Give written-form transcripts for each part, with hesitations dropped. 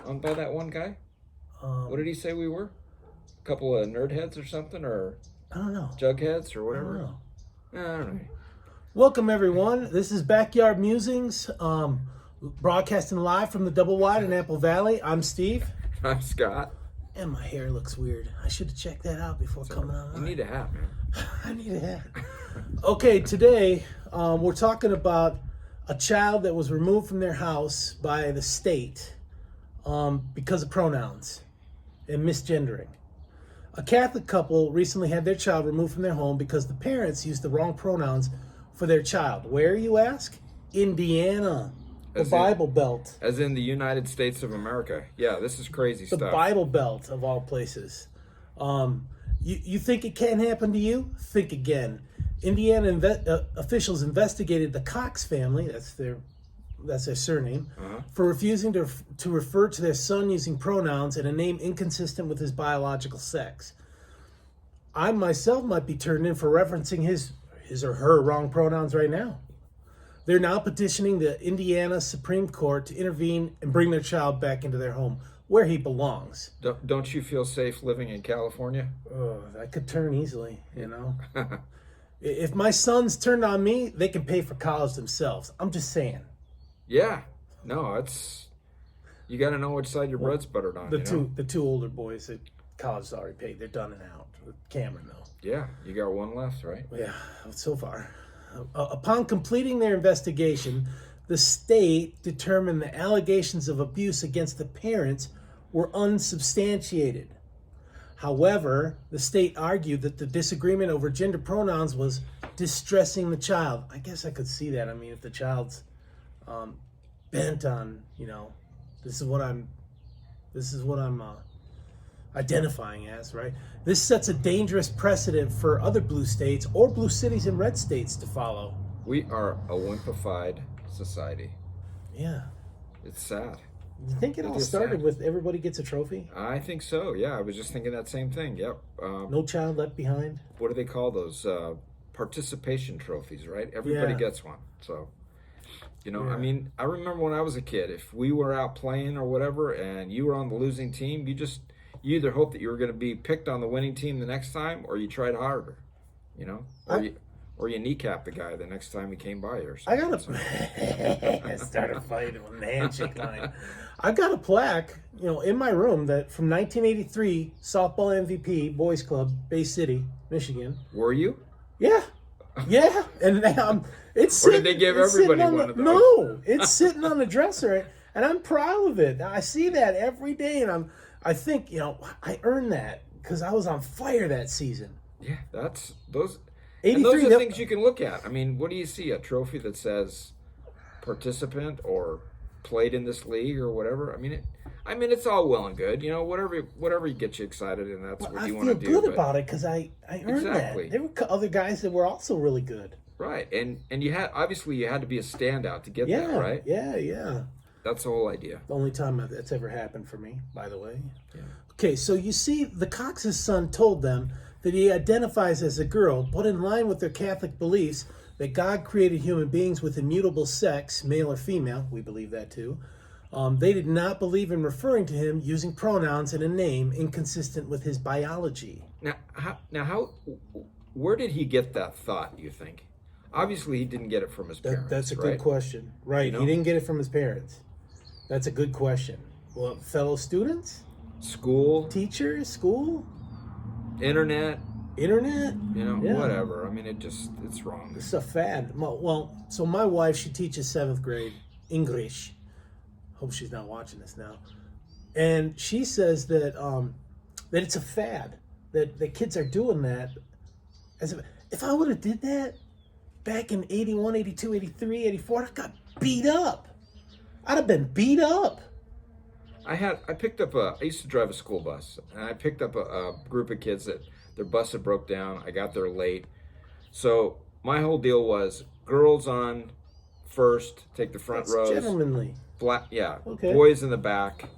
owned by that one guy? What did he say we were? A couple of nerd heads or something, or I don't know. jugheads or whatever? I don't know. I don't know. Welcome, everyone. This is Backyard Musings, broadcasting live from the Double Wide in Apple Valley. I'm Steve. I'm Scott. And my hair looks weird. I should have checked that out before coming on. You need a hat, man. I need a hat. Okay, today we're talking about a child that was removed from their house by the state because of pronouns and misgendering. A Catholic couple recently had their child removed from their home because the parents used the wrong pronouns for their child. Where, you ask? Indiana. The Bible Belt. As in the United States of America. Yeah, this is crazy stuff. The Bible Belt, of all places. You think it can happen to you? Think again. Indiana officials investigated the Cox family, that's their surname, for refusing to refer to their son using pronouns and a name inconsistent with his biological sex. I myself might be turned in for referencing his or her wrong pronouns right now. They're now petitioning the Indiana Supreme Court to intervene and bring their child back into their home where he belongs. Don't you feel safe living in California? Oh, that could turn easily, you know. If my sons turned on me, they can pay for college themselves. I'm just saying. Yeah. No, it's... You got to know which side your bread's buttered on. The two older boys at college already paid. They're done and out. Cameron, though. Yeah, you got one left, right? Yeah, so far. Upon completing their investigation, the state determined the allegations of abuse against the parents were unsubstantiated. However, the state argued that the disagreement over gender pronouns was distressing the child. I guess I could see that. I mean, if the child's bent on, this is what I'm identifying as, right? This sets a dangerous precedent for other blue states or blue cities and red states to follow. We are a wimpified society. Yeah. It's sad. You think it all started with everybody gets a trophy? I think so, yeah. I was just thinking that same thing, yep. No child left behind? What do they call those? Participation trophies, right? Everybody gets one. So, I mean, I remember when I was a kid, if we were out playing or whatever and you were on the losing team, you either hope that you were going to be picked on the winning team the next time or you tried harder, or you kneecap the guy the next time he came by or something. I started fighting with the handshake line. I've got a plaque, in my room that from 1983, softball MVP, boys club, Bay City, Michigan. Were you? Yeah. Yeah. And it's or did they give everybody one of those? No, it's sitting on the dresser, and I'm proud of it. I see that every day, and I think, I earned that because I was on fire that season. Yeah, that's those. 83, and those are things you can look at. I mean, what do you see? A trophy that says participant or played in this league or whatever? I mean, it's all well and good. Whatever gets you excited, and that's what you want to do. I feel good about it because I earned that. There were other guys that were also really good. Right, and you had to be a standout to get that, right? Yeah. That's the whole idea. The only time that's ever happened for me, by the way. Yeah. Okay, so you see, the Cox's son told them that he identifies as a girl, but in line with their Catholic beliefs that God created human beings with immutable sex, male or female, we believe that too, they did not believe in referring to him using pronouns and a name inconsistent with his biology. Now, where did he get that thought, you think? Obviously, he didn't get it from his parents. That's a good question. Right, he didn't get it from his parents. That's a good question. Well, fellow students? School? Teachers? School? Internet? Whatever. I mean, it's wrong. It's a fad. Well, so my wife, she teaches 7th grade English. Hope she's not watching this now. And she says that that it's a fad, that the kids are doing that. If I would have did that back in 81, 82, 83, 84, I got beat up. I'd have been beat up. I used to drive a school bus, and I picked up a group of kids that their bus had broke down. I got there late. So my whole deal was girls on first, take the front rows. Gentlemanly. Okay. Boys in the back.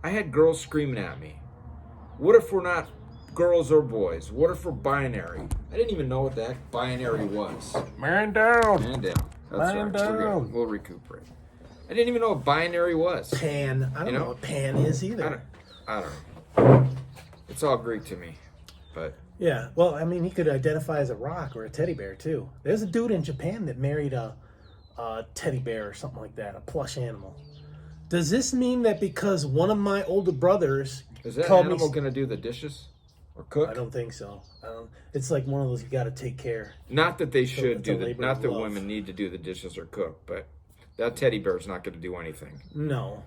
I had girls screaming at me. What if we're not girls or boys? What if we're binary? I didn't even know what the heck binary was. Man down. Man down. That's Man right. down. We'll recuperate. I didn't even know what binary was. Pan. I don't know what pan is either. I don't know. It's all Greek to me, but Yeah, well, I mean, he could identify as a rock or a teddy bear too. There's a dude in Japan that married a teddy bear or something like that, a plush animal. Does this mean that because one of my older brothers is that called animal me? going to do the dishes or cook? I don't think so. It's like one of those you got to take care. Not that they should it's a do the. labor Not of that love. women need to do the dishes or cook, but that teddy bear is not going to do anything. No,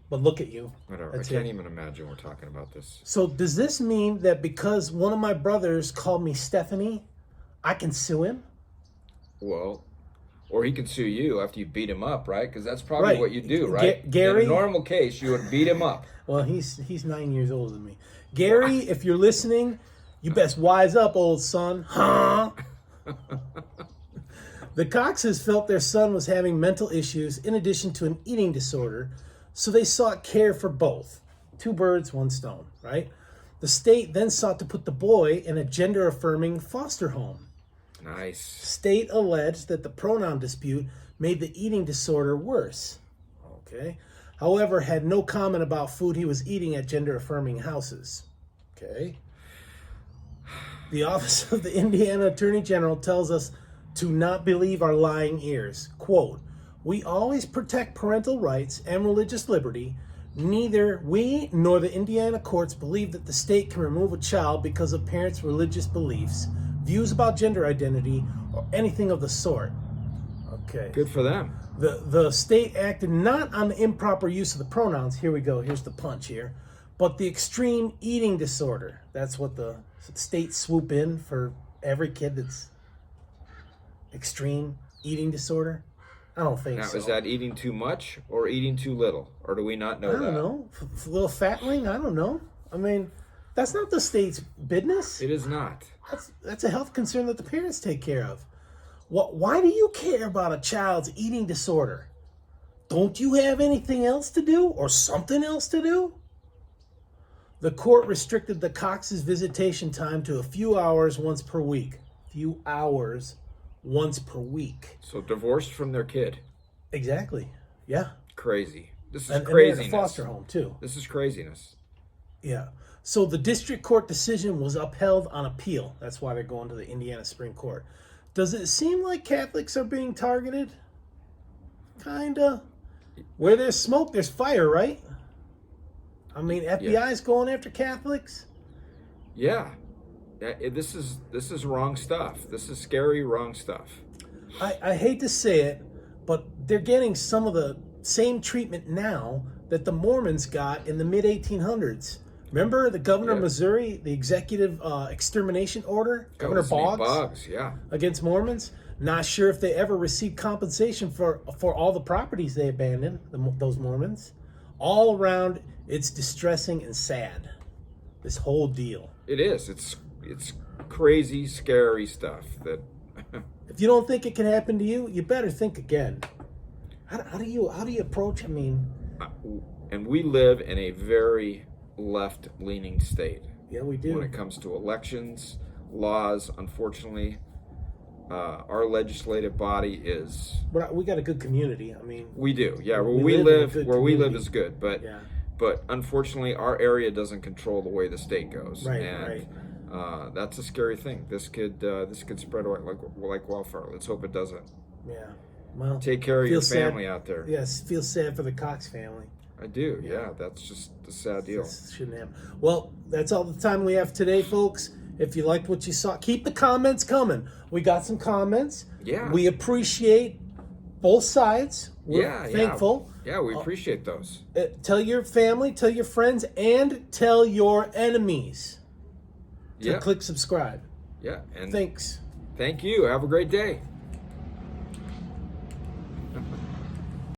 but look at you. Whatever. That's I can't it. even imagine we're talking about this. So does this mean that because one of my brothers called me Stephanie, I can sue him? Well, or he can sue you after you beat him up, right? Because that's probably Right. what you do, right? Gary- In a normal case, you would beat him up. Well, he's 9 years older than me. Gary, if you're listening, you best wise up, old son. Huh? The Coxes felt their son was having mental issues in addition to an eating disorder, so they sought care for both. 2 birds, 1 stone, right? The state then sought to put the boy in a gender-affirming foster home. Nice. State alleged that the pronoun dispute made the eating disorder worse. Okay. However, had no comment about food he was eating at gender-affirming houses. Okay. The Office of the Indiana Attorney General tells us to not believe our lying ears. Quote, "We always protect parental rights and religious liberty. Neither we nor the Indiana courts believe that the state can remove a child because of parents' religious beliefs, views about gender identity, or anything of the sort." Okay. Good for them. The state acted not on the improper use of the pronouns. Here we go. Here's the punch here. But the extreme eating disorder. That's what the state swoop in for every kid that's extreme eating disorder. I don't think Now, so. is that eating too much or eating too little? Or do we not know I that? don't know. A little fatling? I don't know. I mean, that's not the state's business. It is not. That's a health concern that the parents take care of. Why do you care about a child's eating disorder? Don't you have anything else to do or something else to do? The court restricted the Cox's visitation time to a few hours once per week. Few hours once per week. So divorced from their kid. Exactly. Yeah. Crazy. This is And they're craziness. in a foster home too. This is craziness. Yeah. So the district court decision was upheld on appeal. That's why they're going to the Indiana Supreme Court. Does it seem like Catholics are being targeted? Kinda. Where there's smoke, there's fire, right? I mean, FBI's going after Catholics. Yeah. This is wrong stuff. This is scary, wrong stuff. I hate to say it, but they're getting some of the same treatment now that the Mormons got in the mid-1800s. Remember the governor of Missouri, the executive extermination order, Governor Boggs, yeah. against Mormons? Not sure if they ever received compensation for all the properties they abandoned, those Mormons. All around, it's distressing and sad, this whole deal. It is. It's crazy, scary stuff. That If you don't think it can happen to you, you better think again. How do you approach? I mean, and we live in a very left-leaning state. yeah, we do. When it comes to elections, laws, unfortunately, our legislative body is. But we got a good community. I mean, We do, yeah. Where We we live in a live, good where we live community. is good, but yeah, but unfortunately, our area doesn't control the way the state goes, right, and right. that's a scary thing. This could spread like wildfire. Let's hope it doesn't. Yeah. Well, Take care of feel your sad. family out there. Yes, feel sad for the Cox family. I do, yeah. That's just a sad deal. This shouldn't happen. Well, that's all the time we have today, folks. If you liked what you saw, keep the comments coming. We got some comments. Yeah. We appreciate both sides. We're thankful. Yeah, we appreciate those. Tell your family, tell your friends, and tell your enemies to click subscribe. Yeah, and Thanks. thank you. Have a great day.